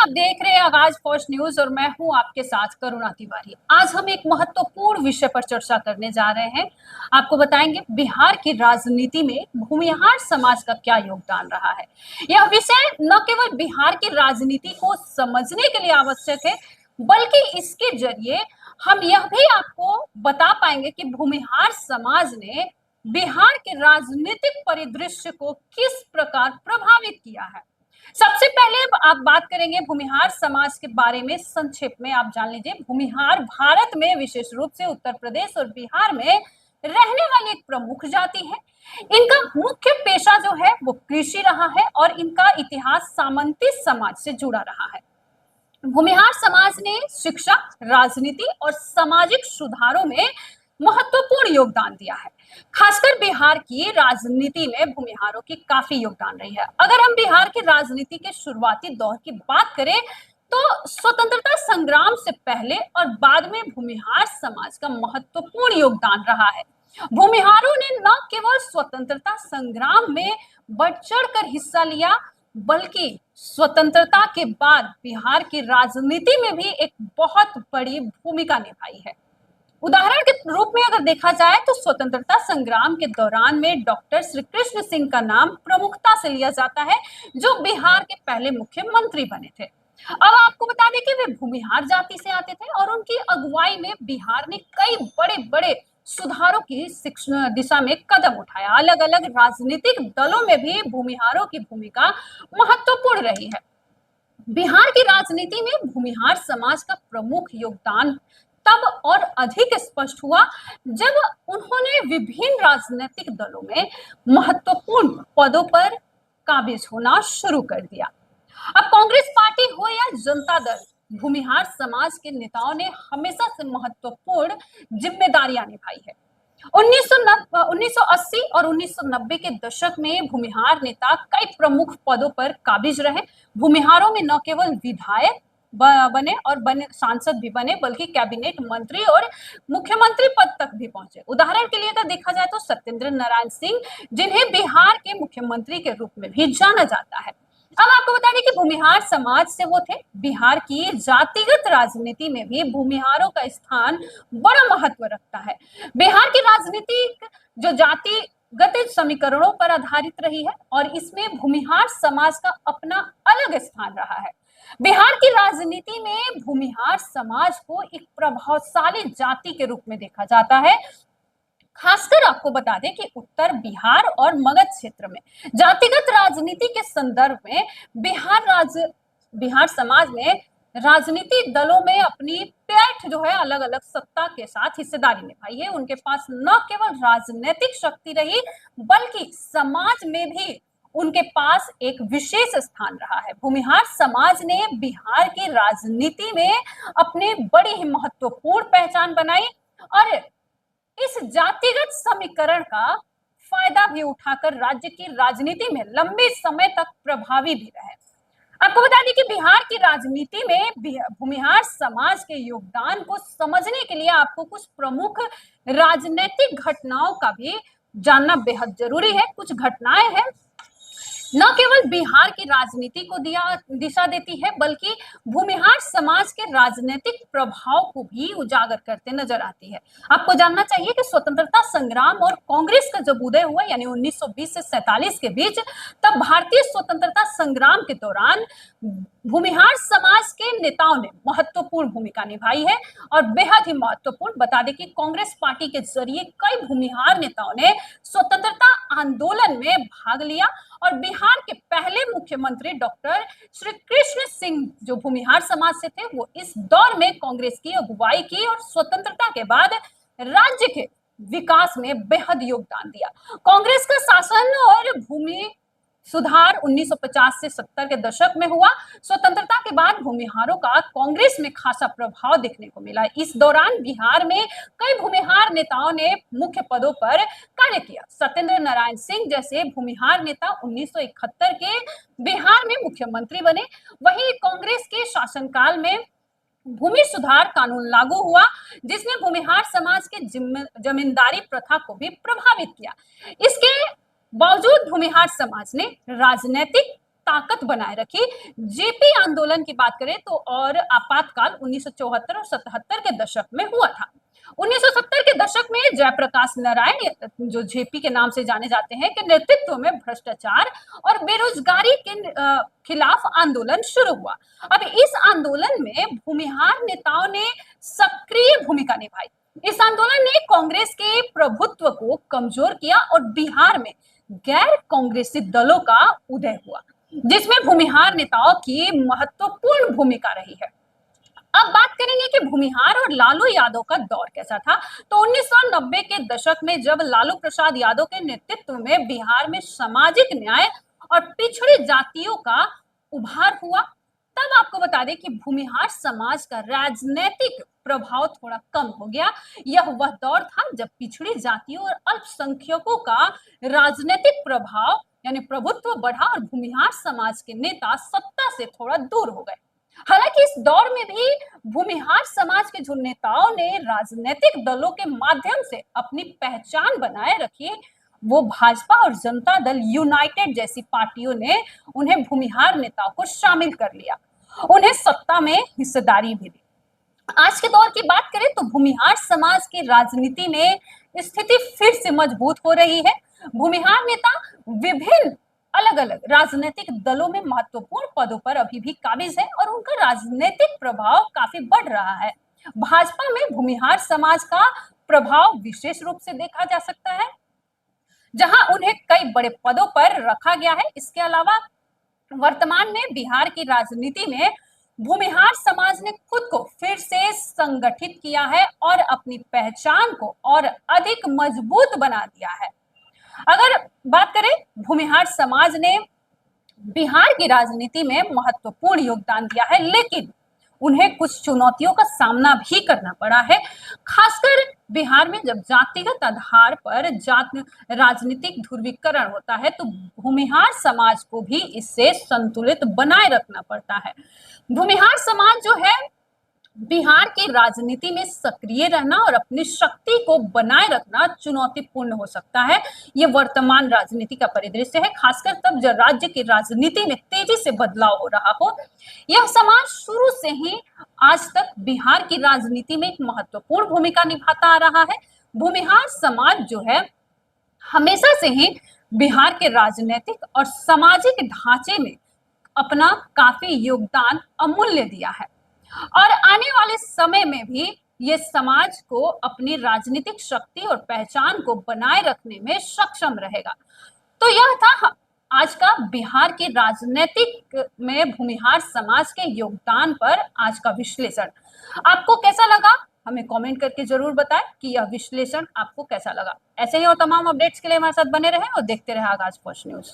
आप देख रहे हैं आगाज फर्स्ट न्यूज और मैं हूं आपके साथ करुणा तिवारी। आज हम एक महत्वपूर्ण विषय पर चर्चा करने जा रहे हैं। आपको बताएंगे बिहार की राजनीति में भूमिहार समाज का क्या योगदान रहा है। यह विषय न केवल बिहार की राजनीति को समझने के लिए आवश्यक है, बल्कि इसके जरिए हम यह भी आपको बता पाएंगे कि भूमिहार समाज ने बिहार के राजनीतिक परिदृश्य को किस प्रकार प्रभावित किया है। सबसे पहले आप बात करेंगे भूमिहार समाज के बारे में। संक्षेप में आप जान लीजिए, भूमिहार भारत में विशेष रूप से उत्तर प्रदेश और बिहार में रहने वाली एक प्रमुख जाति है। इनका मुख्य पेशा जो है वो कृषि रहा है और इनका इतिहास सामंती समाज से जुड़ा रहा है। भूमिहार समाज ने शिक्षा, राजनीति और सामाजिक सुधारों में महत्वपूर्ण योगदान दिया है। खासकर बिहार की राजनीति में भूमिहारों की काफी योगदान रही है। अगर हम बिहार की राजनीति के शुरुआती दौर की बात करें तो स्वतंत्रता संग्राम से पहले और बाद में भूमिहार समाज का महत्वपूर्ण योगदान रहा है। भूमिहारों ने न केवल स्वतंत्रता संग्राम में बढ़ चढ़कर हिस्सा लिया, बल्कि स्वतंत्रता के बाद बिहार की राजनीति में भी एक बहुत बड़ी भूमिका निभाई है। उदाहरण के रूप में अगर देखा जाए तो स्वतंत्रता संग्राम के दौरान में डॉक्टर श्री कृष्ण सिंह का नाम प्रमुखता से लिया जाता है, जो बिहार के पहले मुख्यमंत्री बने थे। अब आपको बता दें कि वे भूमिहार जाति से आते थे और उनकी अगुवाई में बिहार ने कई बड़े बड़े सुधारों की दिशा में कदम उठाया। अलग अलग राजनीतिक दलों में भी भूमिहारों की भूमिका महत्वपूर्ण रही है। बिहार की राजनीति में भूमिहार समाज का प्रमुख योगदान तब और अधिक स्पष्ट हुआ जब उन्होंने विभिन्न राजनीतिक दलों में महत्वपूर्ण पदों पर काबिज होना शुरू कर दिया। अब कांग्रेस पार्टी हो या जनता दल, भूमिहार समाज के नेताओं ने हमेशा से महत्वपूर्ण जिम्मेदारियां निभाई है। 1980 और 1990 के दशक में भूमिहार नेता कई प्रमुख पदों पर काबिज रहे। भूमिहारों में न केवल विधायक बने सांसद भी बने, बल्कि कैबिनेट मंत्री और मुख्यमंत्री पद तक भी पहुंचे। उदाहरण के लिए अगर देखा जाए तो सत्येंद्र नारायण सिंह, जिन्हें बिहार के मुख्यमंत्री के रूप में भी जाना जाता है। अब आपको बता दें कि भूमिहार समाज से वो थे। बिहार की जातिगत राजनीति में भी भूमिहारों का स्थान बड़ा महत्व रखता है। बिहार की राजनीति जो जातिगत समीकरणों पर आधारित रही है और इसमें भूमिहार समाज का अपना अलग स्थान रहा है। बिहार की राजनीति में भूमिहार समाज को एक प्रभावशाली जाति के रूप में देखा जाता है। खासकर आपको बता दें कि उत्तर बिहार और मगध क्षेत्र में जातिगत राजनीति के संदर्भ में बिहार समाज ने राजनीतिक दलों में अपनी पैठ जो है अलग अलग सत्ता के साथ हिस्सेदारी निभाई है। उनके पास न केवल राजनीतिक शक्ति रही, बल्कि समाज में भी उनके पास एक विशेष स्थान रहा है। भूमिहार समाज ने बिहार की राजनीति में अपनी बड़ी ही महत्वपूर्ण पहचान बनाई और इस जातिगत समीकरण का फायदा भी उठाकर राज्य की राजनीति में लंबे समय तक प्रभावी भी रहे। आपको बता दें कि बिहार की राजनीति में भूमिहार समाज के योगदान को समझने के लिए आपको कुछ प्रमुख राजनीतिक घटनाओं का भी जानना बेहद जरूरी है। कुछ घटनाएं हैं न केवल बिहार की राजनीति को दिशा देती है, बल्कि भूमिहार समाज के राजनीतिक प्रभाव को भी उजागर करते नजर आती है। आपको जानना चाहिए कि स्वतंत्रता संग्राम और कांग्रेस का जब उदय हुआ, यानी 1920 से 47 के बीच, तब भारतीय स्वतंत्रता संग्राम के दौरान भूमिहार समाज के नेताओं ने महत्वपूर्ण भूमिका निभाई है और बेहद ही महत्वपूर्ण। बता दें कि कांग्रेस पार्टी के जरिए कई भूमिहार नेताओं ने स्वतंत्रता आंदोलन में भाग लिया और बिहार के पहले मुख्यमंत्री डॉक्टर श्री कृष्ण सिंह जो भूमिहार समाज से थे, वो इस दौर में कांग्रेस की अगुवाई की और स्वतंत्रता के बाद राज्य के विकास में बेहद योगदान दिया। कांग्रेस का शासन और भूमि सुधार 1950 से 70 के दशक में हुआ। स्वतंत्रता के बाद भूमिहारों का कांग्रेस में खासा प्रभाव देखने को मिला। इस दौरान बिहार में कई भूमिहार नेताओं ने मुख्य पदों पर कार्य किया। सत्येंद्र नारायण सिंह जैसे भूमिहार नेता 1971 के बिहार में मुख्यमंत्री बने। वहीं कांग्रेस के शासनकाल में भूमि सुधार कानून लागू हुआ, जिसने भूमिहार समाज के जमींदारी प्रथा को भी प्रभावित किया। इसके बावजूद भूमिहार समाज ने राजनीतिक ताकत बनाए रखी। जेपी आंदोलन की बात करें तो और आपातकाल 1974 और 77 के दशक में हुआ था। 1970 के दशक में जयप्रकाश नारायण, जो जेपी के नाम से जाने जाते हैं, के नेतृत्व में भ्रष्टाचार और बेरोजगारी के खिलाफ आंदोलन शुरू हुआ। अब इस आंदोलन में भूमिहार नेताओं ने सक्रिय भूमिका निभाई। इस आंदोलन ने कांग्रेस के प्रभुत्व को कमजोर किया और बिहार में गैर कांग्रेसी दलों का उदय हुआ, जिसमें भूमिहार नेताओं की महत्वपूर्ण भूमिका रही है। अब बात करेंगे कि भूमिहार और लालू यादव का दौर कैसा था। तो 1990 के दशक में जब लालू प्रसाद यादव के नेतृत्व में बिहार में सामाजिक न्याय और पिछड़ी जातियों का उभार हुआ, तब आपको बता दें कि भूमिहार समाज का राजनीतिक प्रभाव थोड़ा कम हो गया। यह वह दौर था जब पिछड़ी जातियों और अल्पसंख्यकों का राजनीतिक प्रभाव यानी प्रभुत्व बढ़ा और भूमिहार समाज के नेता सत्ता से थोड़ा दूर हो गए। हालांकि इस दौर में भी भूमिहार समाज के जो नेताओं ने राजनीतिक दलों के माध्यम से अपनी पहचान बनाए रखी, वो भाजपा और जनता दल यूनाइटेड जैसी पार्टियों ने उन्हें भूमिहार नेताओं को शामिल कर लिया, उन्हें सत्ता में हिस्सेदारी भी दी। आज के दौर की बात करें तो भूमिहार समाज की राजनीति में स्थिति फिर से मजबूत हो रही है। भूमिहार नेता विभिन्न अलग अलग राजनीतिक दलों में महत्वपूर्ण पदों पर अभी भी काबिज है और उनका राजनीतिक प्रभाव काफी बढ़ रहा है। भाजपा में भूमिहार समाज का प्रभाव विशेष रूप से देखा जा सकता है, जहां उन्हें कई बड़े पदों पर रखा गया है। इसके अलावा वर्तमान में बिहार की राजनीति में भूमिहार समाज ने खुद को फिर से संगठित किया है और अपनी पहचान को और अधिक मजबूत बना दिया है। अगर बात करें, भूमिहार समाज ने बिहार की राजनीति में महत्वपूर्ण योगदान दिया है, लेकिन उन्हें कुछ चुनौतियों का सामना भी करना पड़ा है। खासकर बिहार में जब जातिगत आधार पर राजनीतिक ध्रुवीकरण होता है तो भूमिहार समाज को भी इससे संतुलित बनाए रखना पड़ता है। भूमिहार समाज जो है बिहार की राजनीति में सक्रिय रहना और अपनी शक्ति को बनाए रखना चुनौतीपूर्ण हो सकता है। ये वर्तमान राजनीति का परिदृश्य है, खासकर तब जब राज्य की राजनीति में तेजी से बदलाव हो रहा हो। यह समाज शुरू से ही आज तक बिहार की राजनीति में एक महत्वपूर्ण भूमिका निभाता आ रहा है। भूमिहार समाज जो है हमेशा से ही बिहार के राजनीतिक और सामाजिक ढांचे में अपना काफी योगदान अमूल्य दिया है और आने वाले समय में भी ये समाज को अपनी राजनीतिक शक्ति और पहचान को बनाए रखने में सक्षम रहेगा। तो यह था आज का बिहार की राजनीतिक में भूमिहार समाज के योगदान पर आज का विश्लेषण। आपको कैसा लगा हमें कमेंट करके जरूर बताएं कि यह विश्लेषण आपको कैसा लगा। ऐसे ही और तमाम अपडेट्स के लिए हमारे साथ बने रहें और देखते रहे आगाज फर्स्ट न्यूज।